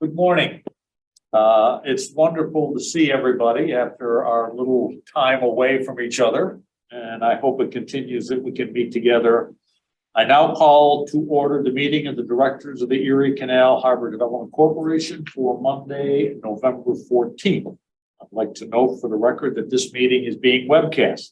Good morning. It's wonderful to see everybody after our little time away from each other, and I hope it continues that we can meet together. I now call to order the meeting of the directors of the Erie Canal Harbor Development Corporation for Monday, November 14th. I'd like to note for the record that this meeting is being webcast.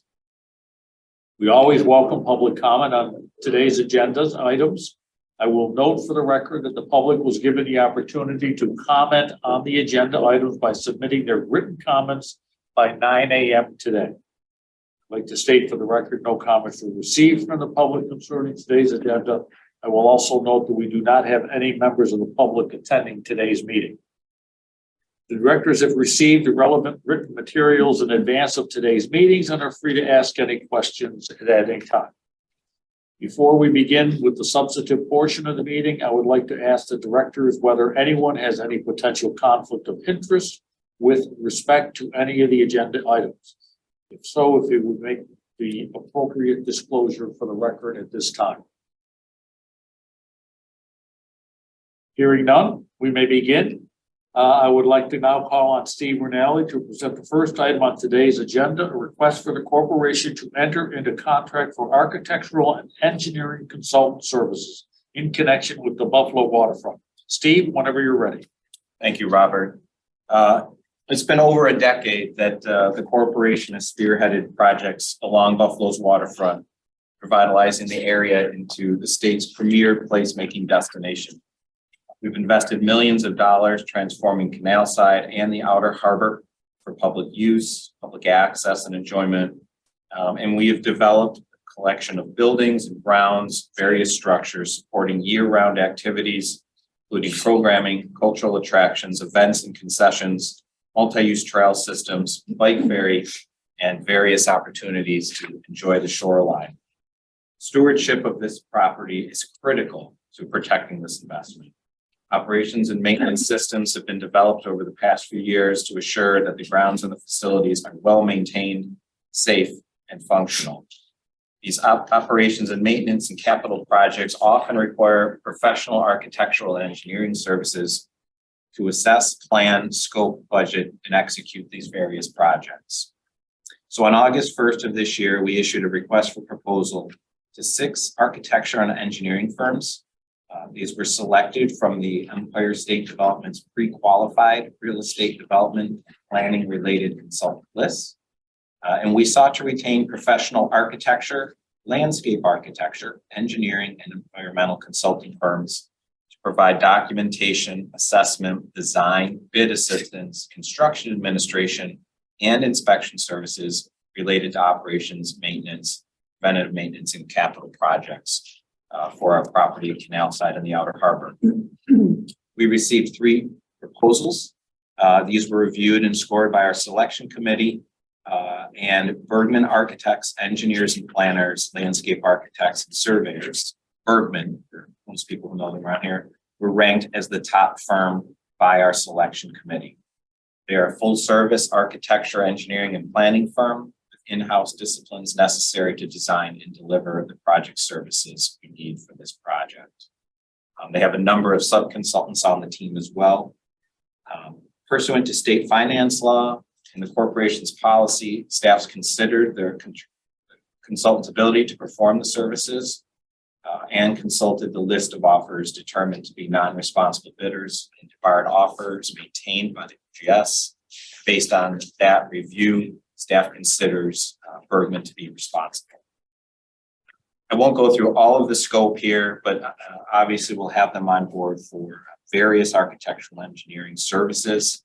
We always welcome public comment on today's agendas items. I will note for the record that the public was given the opportunity to comment on the agenda items by submitting their written comments by 9 a.m. today. I'd like to state for the record, no comments were received from the public concerning today's agenda. I will also note that we do not have any members of the public attending today's meeting. The directors have received the relevant written materials in advance of today's meetings and are free to ask any questions at any time. Before we begin with the substantive portion of the meeting, I would like to ask the directors whether anyone has any potential conflict of interest with respect to any of the agenda items. If so, if it would make the appropriate disclosure for the record at this time. Hearing none, we may begin. I would like to now call on Steve Rinaldi to present the first item on today's agenda, a request for the corporation to enter into contract for architectural and engineering consultant services in connection with the Buffalo waterfront. Steve, whenever you're ready. Thank you, Robert. It's been over a decade that the corporation has spearheaded projects along Buffalo's waterfront, revitalizing the area into the state's premier placemaking destination. We've invested millions of dollars transforming Canalside and the outer harbor for public use, public access, and enjoyment. And we have developed a collection of buildings and grounds, various structures supporting year-round activities, including programming, cultural attractions, events and concessions, multi-use trail systems, bike ferry, and various opportunities to enjoy the shoreline. Stewardship of this property is critical to protecting this investment. Operations and maintenance systems have been developed over the past few years to assure that the grounds and the facilities are well maintained, safe, and functional. These operations and maintenance and capital projects often require professional architectural and engineering services to assess, plan, scope, budget, and execute these various projects. So on August 1st of this year, we issued a request for proposal to 6 architecture and engineering firms. These were selected from the Empire State Development's pre-qualified real estate development planning related consultant list. And we sought to retain professional architecture, landscape architecture, engineering, and environmental consulting firms to provide documentation, assessment, design, bid assistance, construction administration, and inspection services related to operations, maintenance, preventative maintenance, and capital projects. For our property at Canalside and the outer harbor. We received 3 proposals. These were reviewed and scored by our selection committee and Bergman architects, engineers and planners, landscape architects and surveyors. Bergman, most people who know them around here, were ranked as the top firm by our selection committee. They are a full service architecture, engineering and planning firm in-house disciplines necessary to design and deliver the project services we need for this project. They have a number of sub-consultants on the team as well. Pursuant to state finance law and the corporation's policy, staffs considered their consultant's ability to perform the services and consulted the list of offers determined to be non-responsible bidders and debarred offers maintained by the GS. Based on that review, staff considers Bergman to be responsible. I won't go through all of the scope here, but obviously we'll have them on board for various architectural engineering services,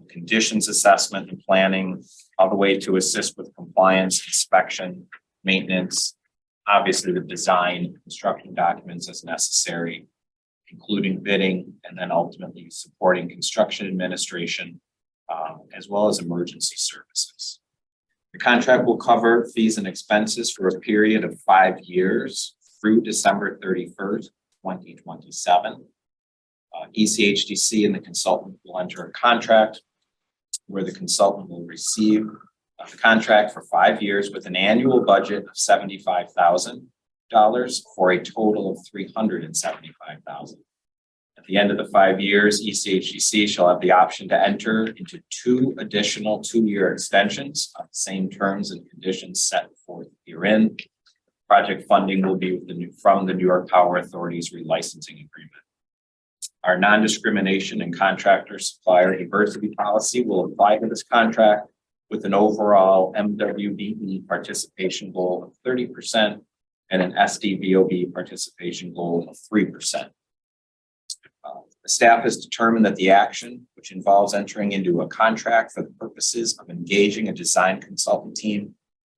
conditions assessment and planning, all the way to assist with compliance, inspection, maintenance, obviously the design, construction documents as necessary, including bidding, and then ultimately supporting construction administration, as well as emergency services. The contract will cover fees and expenses for a period of 5 years through December 31st, 2027. ECHDC and the consultant will enter a contract where the consultant will receive the contract for 5 years with an annual budget of $75,000 for a total of $375,000. At the end of the 5 years, ECHGC shall have the option to enter into 2 additional 2-year extensions on the same terms and conditions set forth herein. Project funding will be from the New York Power Authority's relicensing agreement. Our non-discrimination and contractor supplier diversity policy will apply to this contract with an overall MWBE participation goal of 30% and an SDVOB participation goal of 3%. The staff has determined that the action, which involves entering into a contract for the purposes of engaging a design consultant team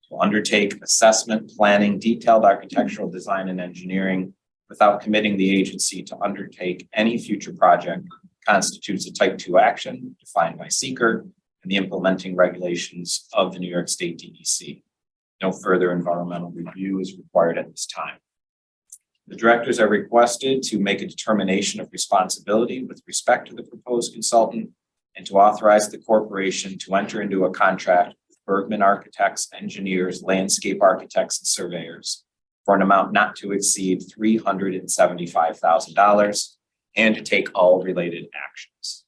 to undertake assessment, planning, detailed architectural design and engineering without committing the agency to undertake any future project, constitutes a type 2 action defined by seeker and the implementing regulations of the New York State DEC. No further environmental review is required at this time. The directors are requested to make a determination of responsibility with respect to the proposed consultant and to authorize the corporation to enter into a contract with Bergman architects, engineers, landscape architects, and surveyors for an amount not to exceed $375,000 and to take all related actions.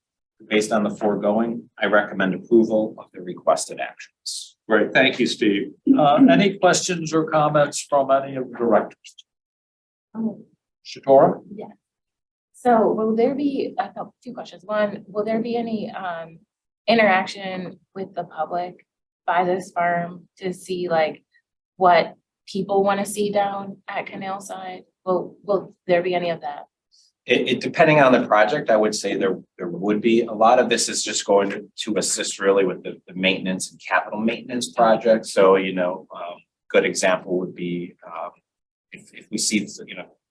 Based on the foregoing, I recommend approval of the requested actions. Great, thank you, Steve. Any questions or comments from any of the directors? Shatora? Yeah. So will there be, I have 2 questions. One, will there be any interaction with the public by this firm to see like what people want to see down at Canal Side? Will there be any of that? It depending on the project, I would say there would be. A lot of this is just going to assist really with the maintenance and capital maintenance projects. So, good example would be if we see,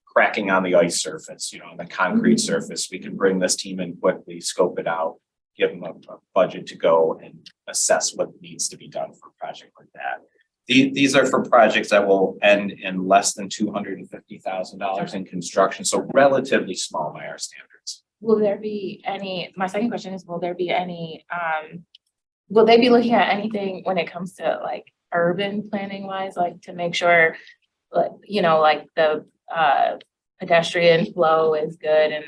cracking on the ice surface, on the concrete surface, we can bring this team in quickly, scope it out, give them a budget to go and assess what needs to be done for a project like that. These are for projects that will end in less than $250,000 in construction, so relatively small by our standards. Will there be any, my second question is, will there be any, will they be looking at anything when it comes to like urban planning wise, like to make sure, like, like the pedestrian flow is good and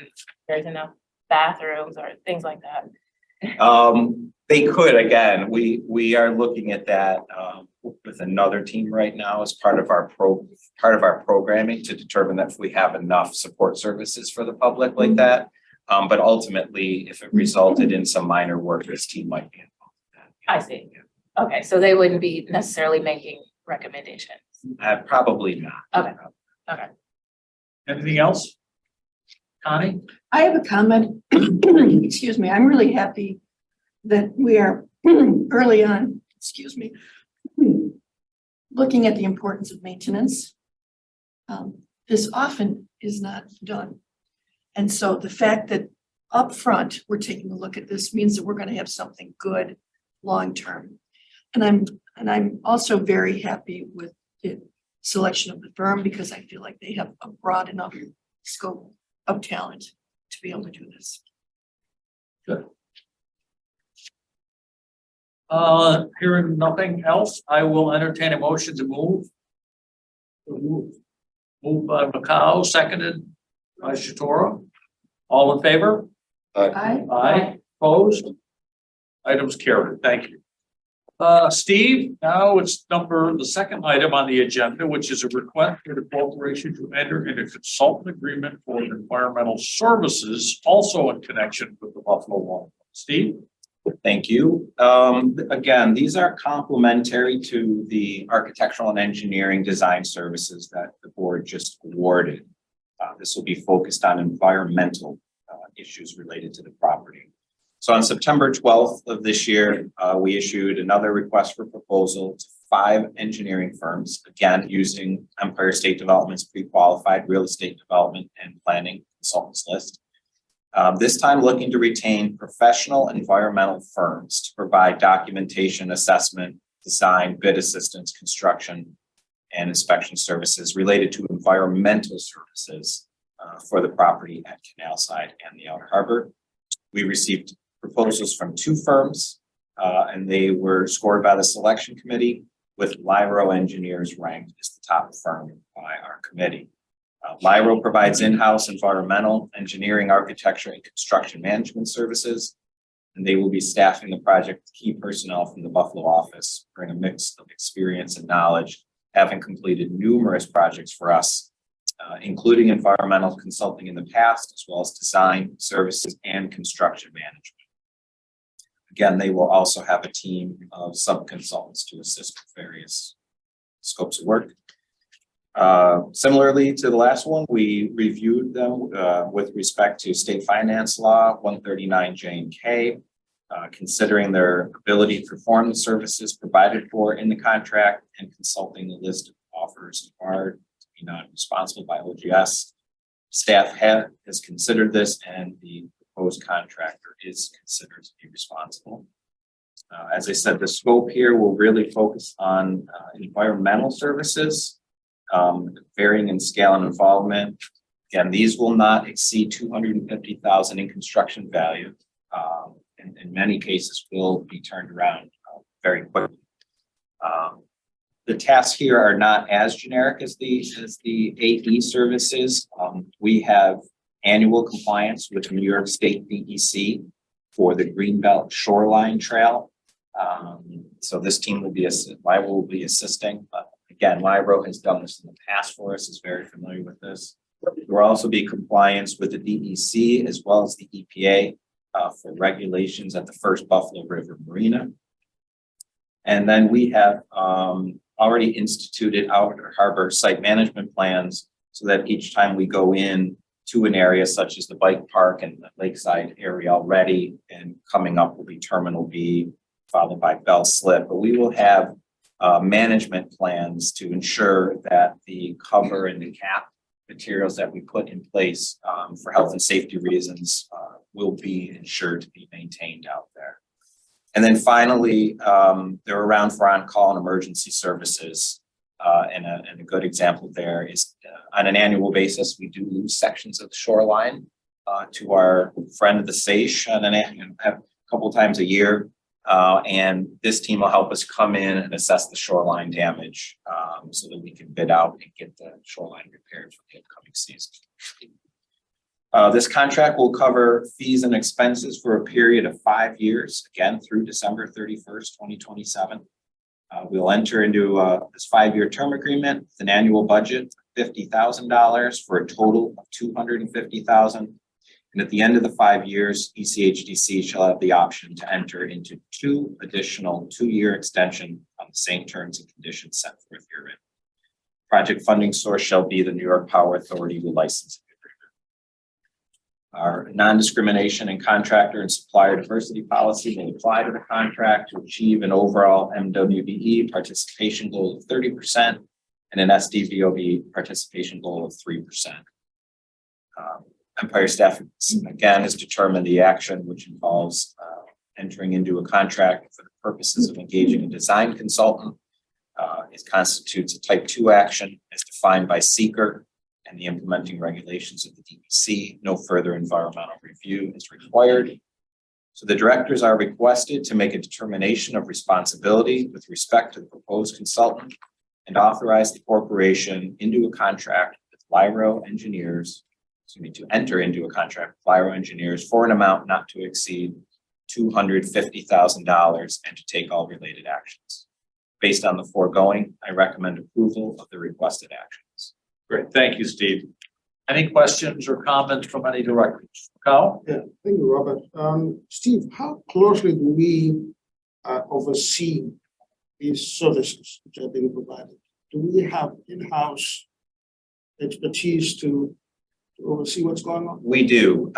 there's enough bathrooms or things like that? They could, again, we are looking at that with another team right now as part of our programming to determine that if we have enough support services for the public like that. But ultimately, if it resulted in some minor work, this team might be involved in that. I see. Okay, so they wouldn't be necessarily making recommendations. Probably not. Okay. Okay. Anything else? Connie? I have a comment. Excuse me. I'm really happy that we are early on, looking at the importance of maintenance. This often is not done. And so the fact that up front, we're taking a look at this means that we're going to have something good long-term. And I'm also very happy with the selection of the firm because I feel like they have a broad enough scope of talent to be able to do this. Good. Hearing nothing else, I will entertain a motion to move. Moved by Macau, seconded by Shatora. All in favor? Aye. Opposed? Items carried. Thank you. Steve, now it's the second item on the agenda, which is a request for the corporation to enter into a consultant agreement for environmental services, also in connection with the Buffalo Waterfront. Steve? Thank you. Again, these are complementary to the architectural and engineering design services that the board just awarded. This will be focused on environmental issues related to the property. So on September 12th of this year, we issued another request for proposal to 5 engineering firms, again, using Empire State Development's pre-qualified real estate development and planning consultants list. This time looking to retain professional environmental firms to provide documentation, assessment, design, bid assistance, construction, and inspection services related to environmental services for the property at Canal Side and the Outer Harbor. We received proposals from 2 firms, and they were scored by the selection committee, with Lyro Engineers ranked as the top firm by our committee. Lyro provides in-house environmental engineering, architecture, and construction management services. And they will be staffing the project with key personnel from the Buffalo office, bring a mix of experience and knowledge, having completed numerous projects for us, including environmental consulting in the past, as well as design, services, and construction management. Again, they will also have a team of sub-consultants to assist with various scopes of work. Similarly to the last one, we reviewed them with respect to state finance law 139 J and K, considering their ability to perform the services provided for in the contract and consulting the list of offers required to be non-responsible by OGS. Staff has considered this, and the proposed contractor is considered to be responsible. As I said, the scope here will really focus on environmental services, varying in scale and involvement. Again, these will not exceed $250,000 in construction value. And in many cases will be turned around very quickly. The tasks here are not as generic as the AE services. We have annual compliance with New York State DEC for the Greenbelt Shoreline Trail. So this team will be, Lyro will be assisting. But again, Lyro has done this in the past for us, is very familiar with this. There will also be compliance with the DEC as well as the EPA for regulations at the first Buffalo River Marina. And then we have already instituted outer harbor site management plans so that each time we go in to an area such as the bike park and the lakeside area already, and coming up will be Terminal B, followed by Bell Slip. But we will have management plans to ensure that the cover and the cap materials that we put in place for health and safety reasons will be ensured to be maintained out there. And then finally, they're around for on-call and emergency services. And a good example there is on an annual basis, we do lose sections of the shoreline to our friend the SAISH on a couple of times a year. And this team will help us come in and assess the shoreline damage so that we can bid out and get the shoreline repaired for the upcoming season. This contract will cover fees and expenses for a period of 5 years, again, through December 31st, 2027. We'll enter into this 5-year term agreement with an annual budget of $50,000 for a total of $250,000. And at the end of the 5 years, ECHDC shall have the option to enter into 2 additional 2-year extension on the same terms and conditions set forth herein. Project funding source shall be the New York Power Authority with licensing agreement. Our non-discrimination and contractor and supplier diversity policy will apply to the contract to achieve an overall MWBE participation goal of 30% and an SDVOB participation goal of 3%. Empire staff again has determined the action, which involves entering into a contract for the purposes of engaging a design consultant. It constitutes a type 2 action as defined by seeker and the implementing regulations of the DEC. No further environmental review is required. So the directors are requested to make a determination of responsibility with respect to the proposed consultant and authorize the corporation into a contract with Lyro Engineers, to enter into a contract with Lyro Engineers for an amount not to exceed $250,000 and to take all related actions. Based on the foregoing, I recommend approval of the requested actions. Great, thank you, Steve. Any questions or comments from any directors? Kyle? Yeah, thank you, Robert. Steve, how closely do we oversee these services which are being provided? Do we have in-house expertise to oversee what's going on? We do.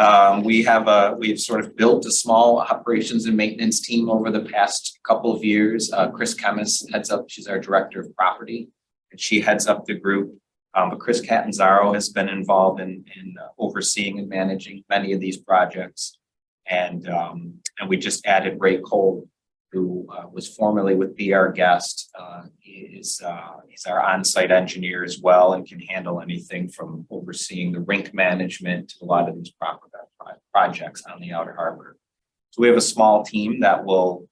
We've sort of built a small operations and maintenance team over the past couple of years. Chris Kemis heads up, she's our director of property, and she heads up the group. But Chris Catanzaro has been involved in overseeing and managing many of these projects. And we just added Ray Cole, who was formerly with Be Our Guest. He's our on-site engineer as well and can handle anything from overseeing the rink management to a lot of these projects on the Outer Harbor. So we have a small team that will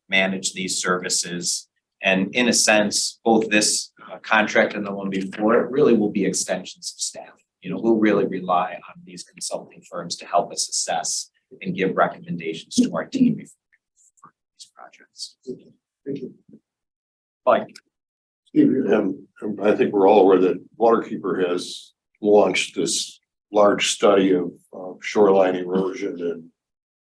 manage these services. And in a sense, both this contract and the one before it really will be extensions of staff. You know, we'll really rely on these consulting firms to help us assess and give recommendations to our team for these projects. Thank you. Mike, I think we're all aware that Waterkeeper has launched this large study of shoreline erosion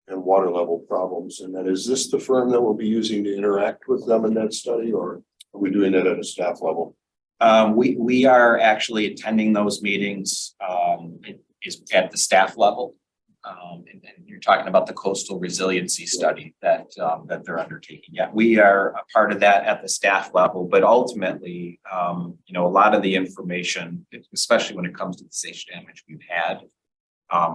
and water level problems. And that, is this the firm that we'll be using to interact with them in that study, or are we doing that at a staff level? We are actually attending those meetings, it is at the staff level. And you're talking about the coastal resiliency study that they're undertaking. Yeah, we are a part of that at the staff level, but ultimately, you know, a lot of the information, especially when it comes to the sage damage we've had,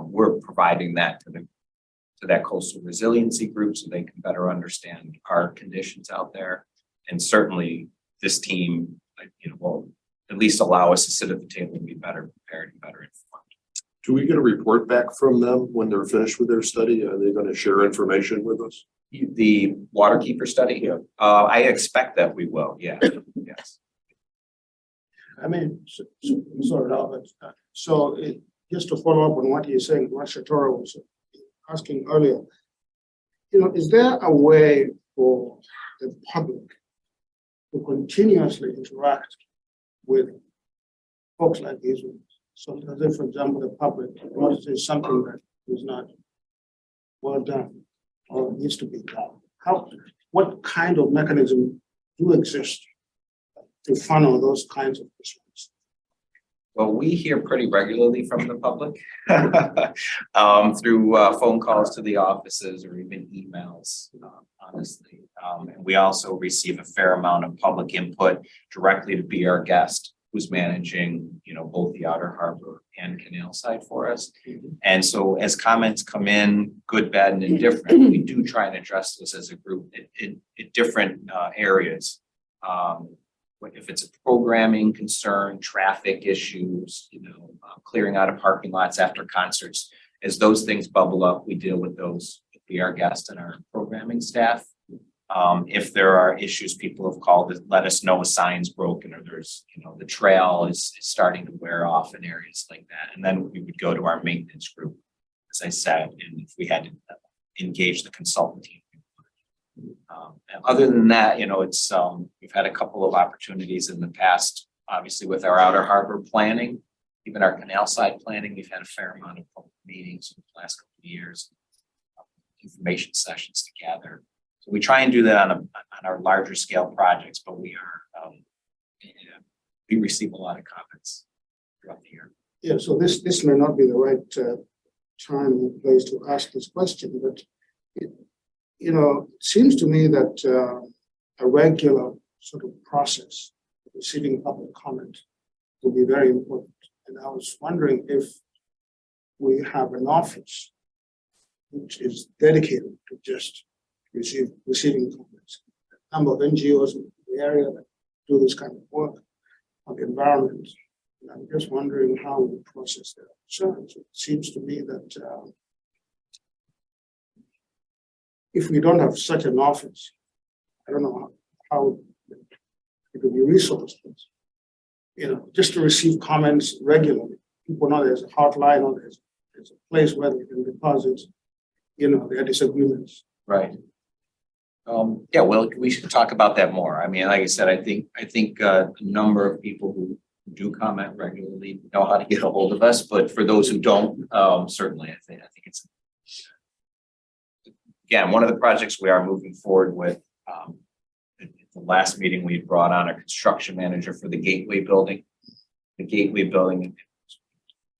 we're providing that to that coastal resiliency group so they can better understand our conditions out there. And certainly this team, you know, will at least allow us to sit at the table and be better prepared and better informed. Do we get a report back from them when they're finished with their study? Are they going to share information with us? The Waterkeeper study? Yeah. I expect that we will, yeah, yes. I mean, sorry, Albert. So just to follow up on what you're saying, what Shatora was asking earlier, you know, is there a way for the public to continuously interact with folks like these ones? So that if, for example, the public notices something that is not well done or needs to be done, what kind of mechanism do exist to funnel those kinds of responses? Well, we hear pretty regularly from the public through phone calls to the offices or even emails, honestly. And we also receive a fair amount of public input directly to be our guest, who's managing, you know, both the outer harbor and canal side for us. And so as comments come in, good, bad, and indifferent, we do try and address this as a group in different areas. If it's a programming concern, traffic issues, you know, clearing out of parking lots after concerts, as those things bubble up, we deal with those with our guests and our programming staff. If there are issues, people have called to let us know a sign's broken or there's, you know, the trail is starting to wear off in areas like that. And then we would go to our maintenance group, as I said, and if we had to engage the consultant team. Other than that, you know, it's we've had a couple of opportunities in the past, obviously with our outer harbor planning, even our canal side planning, we've had a fair amount of public meetings in the last couple of years, information sessions to gather. So we try and do that on our larger scale projects, but we receive a lot of comments throughout the year. Yeah, so this may not be the right time and place to ask this question, but you know, it seems to me that a regular sort of process of receiving public comment will be very important. And I was wondering if we have an office which is dedicated to just receiving comments. A number of NGOs in the area that do this kind of work on the environment. And I'm just wondering how we process their concerns. It seems to me that if we don't have such an office, I don't know how it will be resourced. You know, just to receive comments regularly. People know there's a hotline or there's a place where they can deposit, you know, their disagreements. Right. Yeah, well, we should talk about that more. I mean, like I said, I think a number of people who do comment regularly know how to get a hold of us, but for those who don't, certainly, I think it's, again, one of the projects we are moving forward with. At the last meeting, we brought on a construction manager for the Gateway building. The Gateway building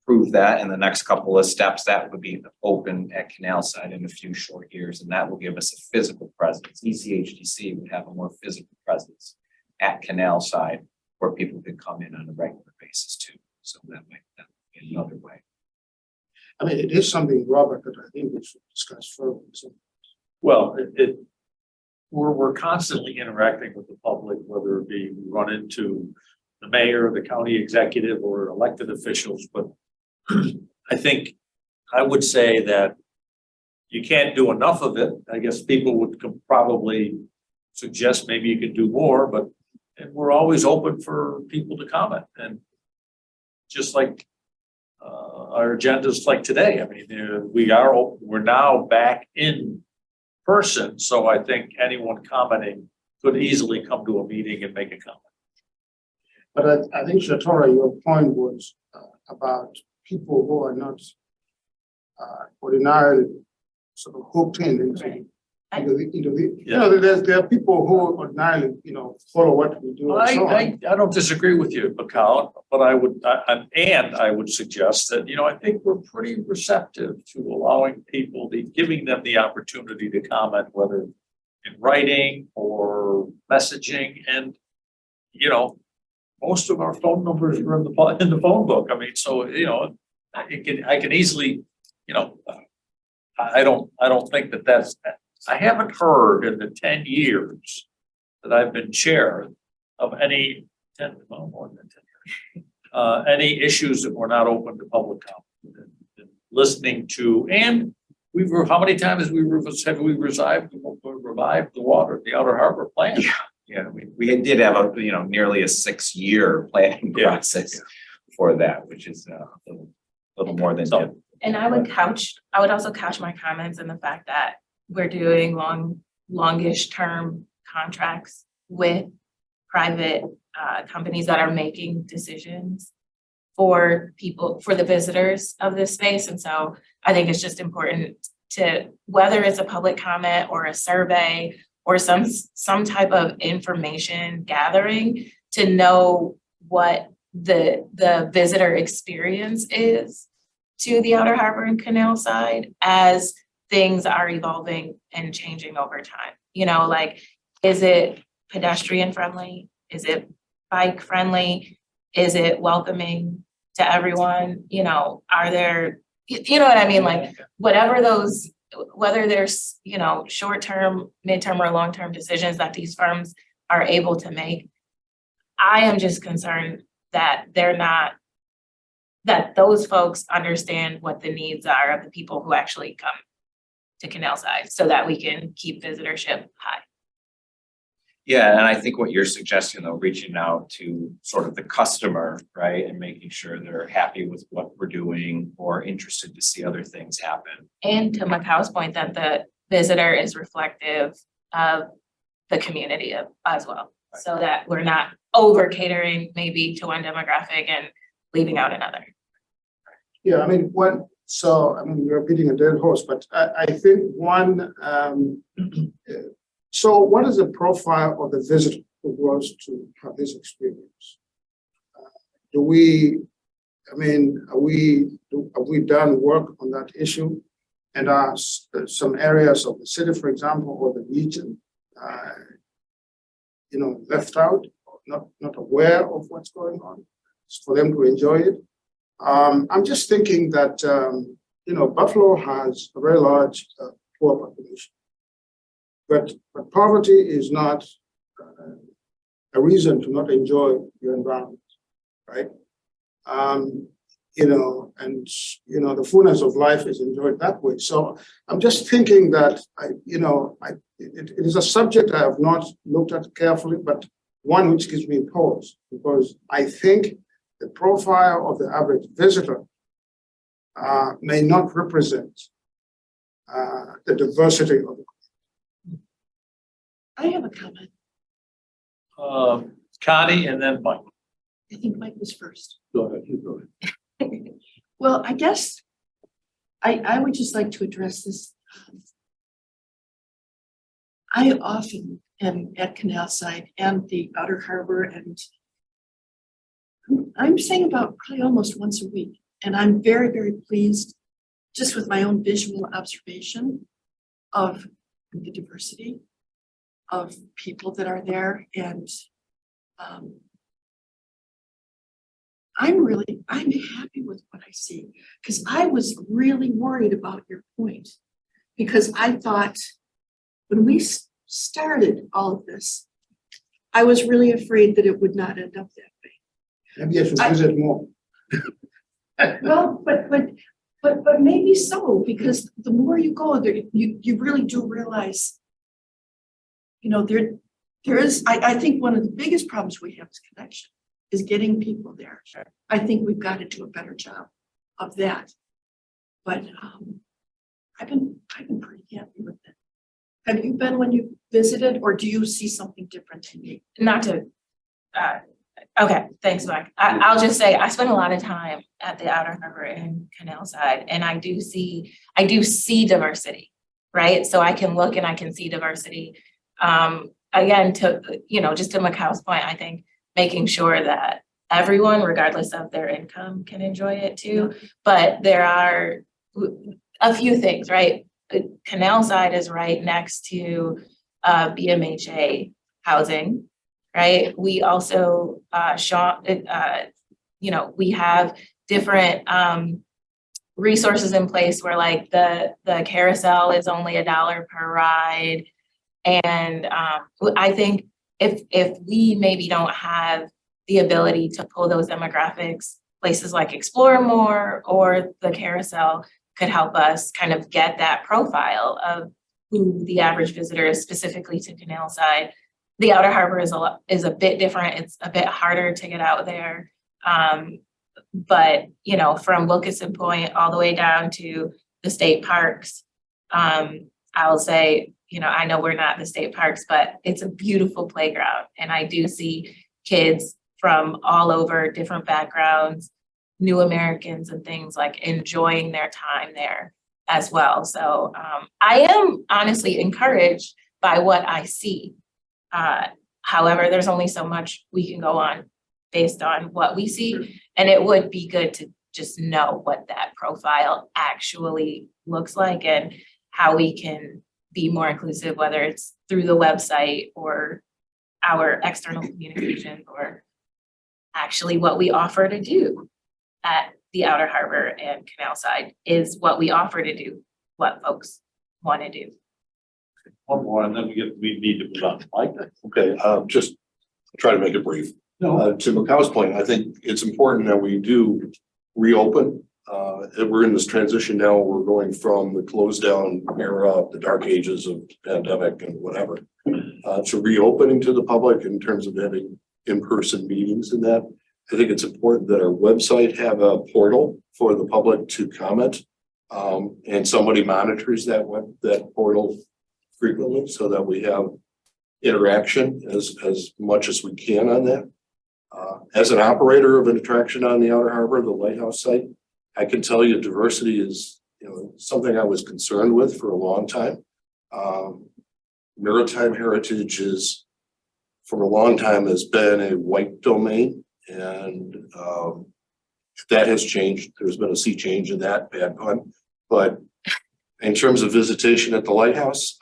approved that, and the next couple of steps that would be open at Canal Side in a few short years, and that will give us a physical presence. ECHDC would have a more physical presence at Canal Side where people could come in on a regular basis too. So that might be another way. I mean, it is something, Robert, that I think we should discuss further. So, well, we're constantly interacting with the public, whether it be we run into the mayor, the county executive, or elected officials. But I think I would say that you can't do enough of it. I guess people would probably suggest maybe you could do more, but and we're always open for people to comment, and just like our agendas like today, I mean, we're now back in person, so I think anyone commenting could easily come to a meeting and make a comment. But I think, Shatora, your point was about people who are not ordinarily sort of hooked into Right. there are people who ordinarily, follow what we do and so on. I don't disagree with you, McCall, but I would suggest that, I think we're pretty receptive to allowing people, giving them the opportunity to comment, whether in writing or messaging, and, most of our phone numbers are in the phone book. I mean, so, I can easily, I don't think that's, I haven't heard in the 10 years that I've been chair of any more than 10 years, any issues that were not open to public comment and listening to, and how many times have we revived the Outer Harbor plan? Yeah, we did have nearly a 6-year planning Yeah. process for that, which is a little more than. So- And I would also couch my comments in the fact that we're doing longish term contracts with private companies that are making decisions for the visitors of this space. And so I think it's just important to, whether it's a public comment or a survey or some type of information gathering, to know what the visitor experience is to the Outer Harbor and Canal side as things are evolving and changing over time. Is it pedestrian friendly? Is it bike friendly? Is it welcoming to everyone? Are there, what I mean? Like, whatever those, whether there's, short-term, mid-term, or long-term decisions that these firms are able to make, I am just concerned that that those folks understand what the needs are of the people who actually come to Canal Side, so that we can keep visitorship high. Yeah, and I think what you're suggesting, though, reaching out to sort of the customer, right, and making sure they're happy with what we're doing or interested to see other things happen. And to Macau's point, that the visitor is reflective of the community as well, so that we're not over catering maybe to one demographic and leaving out another. Yeah, we're beating a dead horse, but I think one, so what is the profile of the visitor who goes to have this experience? Have we done work on that issue? And are some areas of the city, for example, or the region, left out, or not aware of what's going on, for them to enjoy it? I'm just thinking that, Buffalo has a very large poor population, but poverty is not a reason to not enjoy your environment, right? The fullness of life is enjoyed that way. So I'm just thinking that, it is a subject I have not looked at carefully, but one which gives me pause, because I think the profile of the average visitor may not represent the diversity of the. I have a comment. Connie and then Mike. I think Mike was first. Go ahead, you go ahead. Well, I guess I would just like to address this. I often am at Canal Side and the Outer Harbor, and I'm saying about probably almost once a week. And I'm very, very pleased just with my own visual observation of the diversity of people that are there. And I'm happy with what I see, because I was really worried about your point, because I thought when we started all of this, I was really afraid that it would not end up that way. Maybe I should visit more. Well, but maybe so, because the more you go there, you really do realize, There is, I think one of the biggest problems we have is connection, is getting people there. Sure. I think we've got to do a better job of that. But I've been pretty happy with it. Have you been when you visited, or do you see something different in me? Not to, okay, thanks, Mike. I'll just say, I spend a lot of time at the Outer Harbor and Canal side, and I do see diversity, right? So I can look and I can see diversity. Again, just to Macau's point, I think making sure that everyone, regardless of their income, can enjoy it too. But there are a few things, right? The Canal side is right next to BMHA housing, right? We also we have different resources in place where like the carousel is only $1 per ride. And I think if we maybe don't have the ability to pull those demographics, places like Explore More or the carousel could help us kind of get that profile of who the average visitor is specifically to Canal side. The Outer Harbor is a bit different. It's a bit harder to get out there. But from Wilkinson Point all the way down to the state parks, I'll say, I know we're not the state parks, but it's a beautiful playground. And I do see kids from all over different backgrounds, new Americans and things, like enjoying their time there as well. So I am honestly encouraged by what I see. However, there's only so much we can go on based on what we see. And it would be good to just know what that profile actually looks like and how we can be more inclusive, whether it's through the website or our external communications, or actually what we offer to do at the Outer Harbor and Canal side is what we offer to do, what folks want to do. One more, and then we need to move on. Mike? Okay, just try to make it brief. No. To Macau's point, I think it's important that we do reopen. We're in this transition now. We're going from the closed down era, the dark ages of pandemic and whatever, to reopening to the public in terms of having in-person meetings and that. I think it's important that our website have a portal for the public to comment, and somebody monitors that portal frequently so that we have interaction as much as we can on that. As an operator of an attraction on the Outer Harbor, the lighthouse site, I can tell you diversity is something I was concerned with for a long time. Maritime heritage is for a long time has been a white domain, and that has changed. There's been a sea change in that, bad pun. But in terms of visitation at the lighthouse,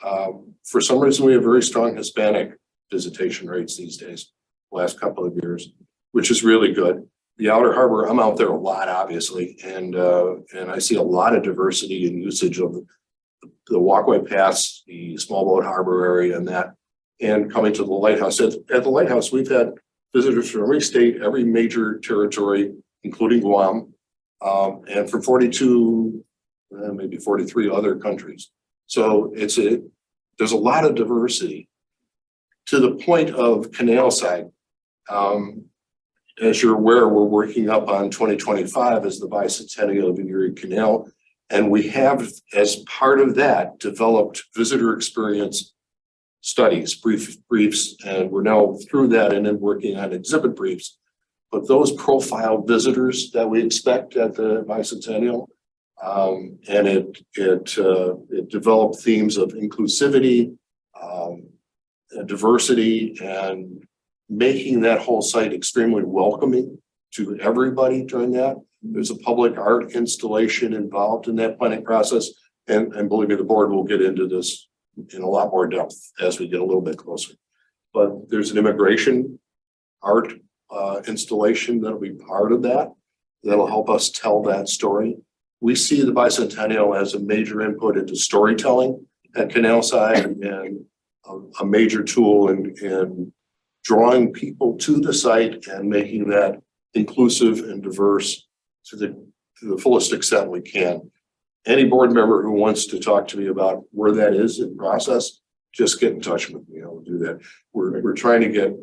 for some reason we have very strong Hispanic visitation rates these days, last couple of years, which is really good. The Outer Harbor, I'm out there a lot, obviously, and I see a lot of diversity in usage of the walkway paths, the small boat harbor area, and that, and coming to the lighthouse. At the lighthouse, we've had visitors from every state, every major territory, including Guam, and from 42, maybe 43 other countries. So there's a lot of diversity. To the point of Canal side, as you're aware, we're working up on 2025 as the bicentennial of the Erie Canal. And we have, as part of that, developed visitor experience studies, briefs, and we're now through that and then working on exhibit briefs. But those profile visitors that we expect at the bicentennial, and it developed themes of inclusivity, diversity, and making that whole site extremely welcoming to everybody during that. There's a public art installation involved in that planning process. And believe me, the board will get into this in a lot more depth as we get a little bit closer. But there's an immigration art installation that'll be part of that. That'll help us tell that story. We see the bicentennial as a major input into storytelling at Canal side, and a major tool in drawing people to the site and making that inclusive and diverse to the fullest extent we can. Any board member who wants to talk to me about where that is in process, just get in touch with me. I'll do that. We're trying to get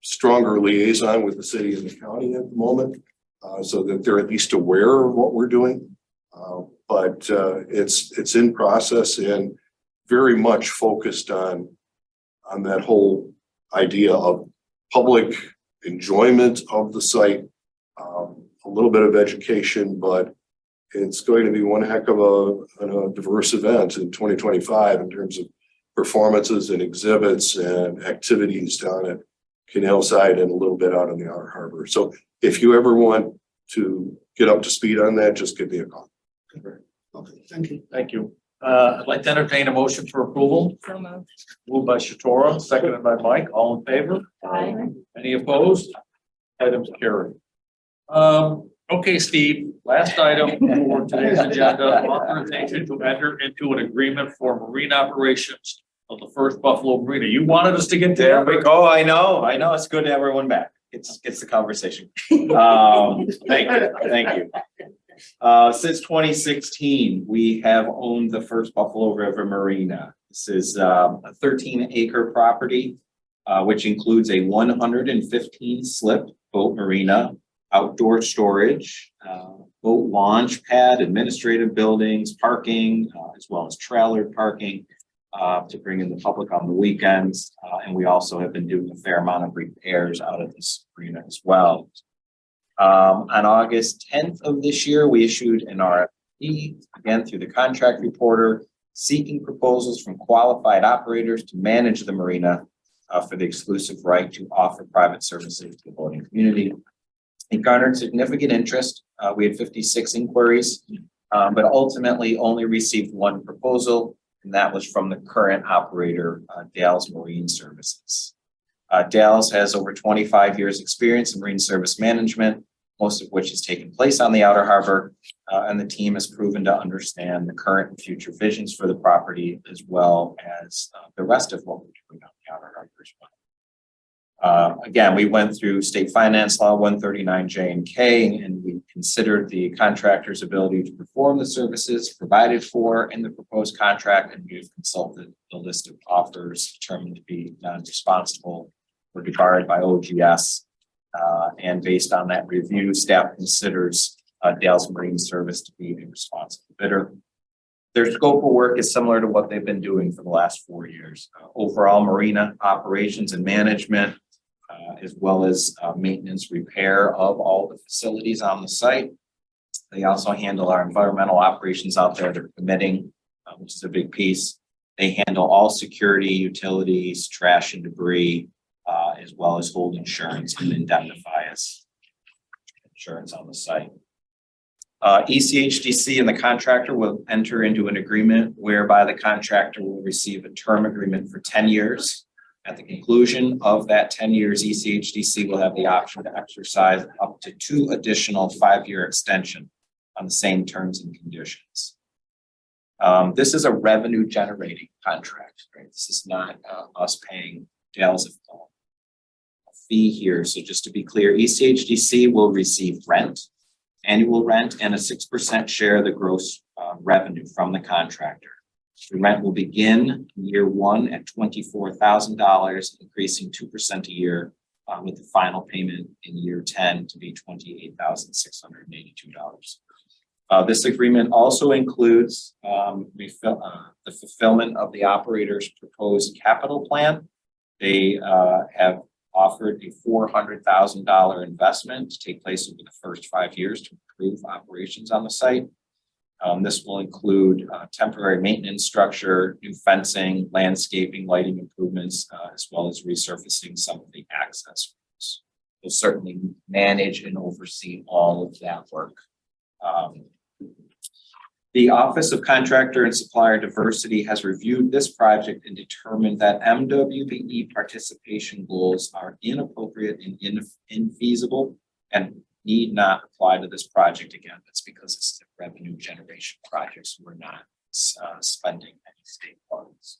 stronger liaison with the city and the county at the moment, so that they're at least aware of what we're doing. But it's in process and very much focused on that whole idea of public enjoyment of the site, a little bit of education, but it's going to be one heck of a diverse event in 2025 in terms of performances and exhibits and activities down at Canal Side and a little bit out on the Outer Harbor. So if you ever want to get up to speed on that, just give me a call. Okay, thank you. Thank you. I'd like to entertain a motion for approval. So moved. Moved by Shatora, seconded by Mike. All in favor? Aye. Any opposed? Items carried. Okay, Steve, last item for today's agenda, authorization to enter into an agreement for marine operations of the first Buffalo Marina. You wanted us to get There there. we go. I know. It's good to have everyone back. Gets the conversation. Thank you. Since 2016, we have owned the first Buffalo River Marina. This is a 13-acre property, which includes a 115 slip boat marina, outdoor storage, boat launch pad, administrative buildings, parking, as well as trailer parking to bring in the public on the weekends. And we also have been doing a fair amount of repairs out of this marina as well. On August 10th of this year, we issued an RFP, again through the contract reporter, seeking proposals from qualified operators to manage the marina for the exclusive right to offer private services to the boating community. It garnered significant interest. We had 56 inquiries, but ultimately only received one proposal, and that was from the current operator, Dales Marine Services. Dales has over 25 years experience in marine service management, most of which has taken place on the Outer Harbor, and the team has proven to understand the current and future visions for the property, as well as the rest of what we're doing on the Outer Harbor as well. Again, we went through state finance law 139J and K, and we considered the contractor's ability to perform the services provided for in the proposed contract, and we've consulted the list of offers determined to be non-responsible or debarred by OGS. And based on that review, staff considers Dales Marine Service to be a responsible bidder. Their scope of work is similar to what they've been doing for the last 4 years. Overall marina operations and management, as well as maintenance repair of all the facilities on the site. They also handle our environmental operations out there. They're permitting, which is a big piece. They handle all security, utilities, trash and debris, as well as hold insurance and indemnify us. Insurance on the site. ECHDC and the contractor will enter into an agreement whereby the contractor will receive a term agreement for 10 years. At the conclusion of that 10 years, ECHDC will have the option to exercise up to 2 additional 5-year extension on the same terms and conditions. This is a revenue generating contract, right? This is not us paying Dales a fee here. So just to be clear, ECHDC will receive rent, annual rent, and a 6% share of the gross revenue from the contractor. The rent will begin year 1 at $24,000, increasing 2% a year, with the final payment in year 10 to be $28,682. This agreement also includes the fulfillment of the operator's proposed capital plan. They have offered a $400,000 investment to take place over the first 5 years to improve operations on the site. This will include temporary maintenance structure, new fencing, landscaping, lighting improvements, as well as resurfacing some of the access roads. We'll certainly manage and oversee all of that work. The Office of Contractor and Supplier Diversity has reviewed this project and determined that MWBE participation goals are inappropriate and infeasible and need not apply to this project again. That's because it's a revenue generation project, so we're not spending any state funds.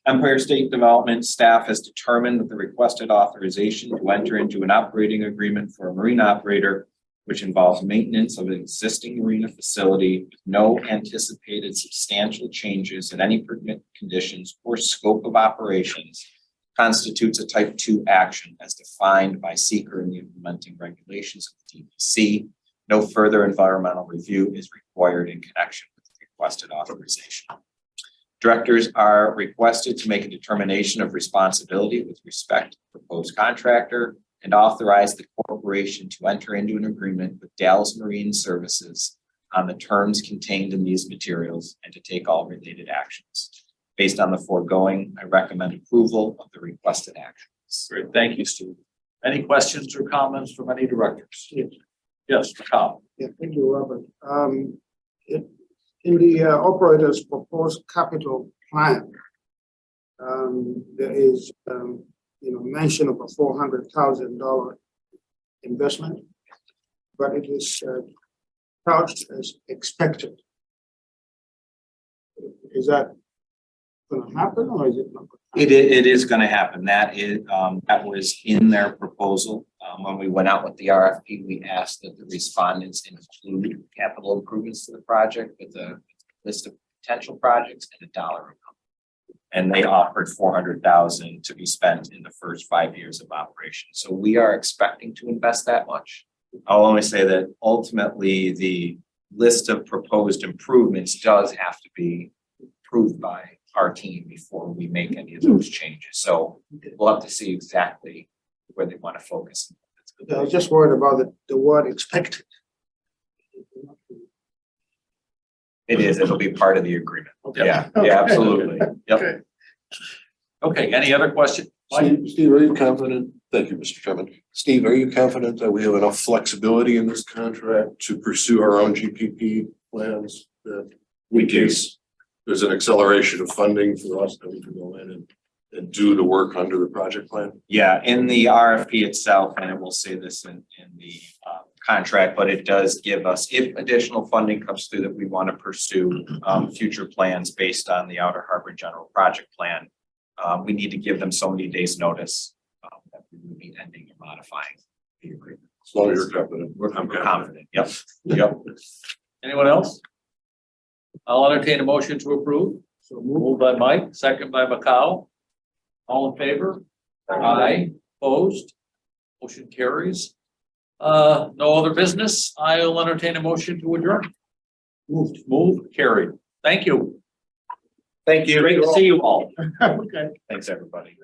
Empire State Development staff has determined that the requested authorization to enter into an operating agreement for a marine operator which involves maintenance of an existing marina facility with no anticipated substantial changes in any permit conditions or scope of operations, constitutes a type 2 action as defined by seeker in the implementing regulations of the DEC. No further environmental review is required in connection with the requested authorization. Directors are requested to make a determination of responsibility with respect to the proposed contractor and authorize the corporation to enter into an agreement with Dallas Marine Services on the terms contained in these materials and to take all related actions. Based on the foregoing, I recommend approval of the requested actions. Great, thank you, Steve. Any questions or comments from any directors? Yes, Tom. Yeah, thank you, Robert. In the operator's proposed capital plan, there is, mention of a $400,000 investment, but it is couched as expected. Is that going to happen or is it not? It is going to happen. That was in their proposal. When we went out with the RFP, we asked that the respondents include capital improvements to the project with a list of potential projects and a dollar amount. And they offered $400,000 to be spent in the first 5 years of operation. So we are expecting to invest that much. I'll only say that ultimately the list of proposed improvements does have to be approved by our team before we make any of those changes. So we'll have to see exactly where they want to focus. I was just worried about the word expected. It is, it'll be part of the agreement. Okay. Yeah, Okay. yeah, absolutely. Yep. Okay. Okay, any other question? Steve, are you confident? Thank you, Mr. Chairman. Steve, are you confident that we have enough flexibility in this contract to pursue our own GPP plans? That We do. There's an acceleration of funding for us that we can go in and do the work under the project plan? Yeah, in the RFP itself, and it will say this in the contract, but it does give us, if additional funding comes through that we want to pursue future plans based on the Outer Harbor General Project Plan, we need to give them so many days notice that we would be ending or modifying the agreement. As long as you're confident. We're confident. Yep. Yep. Anyone else? I'll entertain a motion to approve. So Moved by Mike, second by Macau. All in favor? Aye. Opposed? Motion carries. No other business. I'll entertain a motion to adjourn. Moved, carried. Thank you. Thank you. Great to see you all. Okay. Thanks, everybody.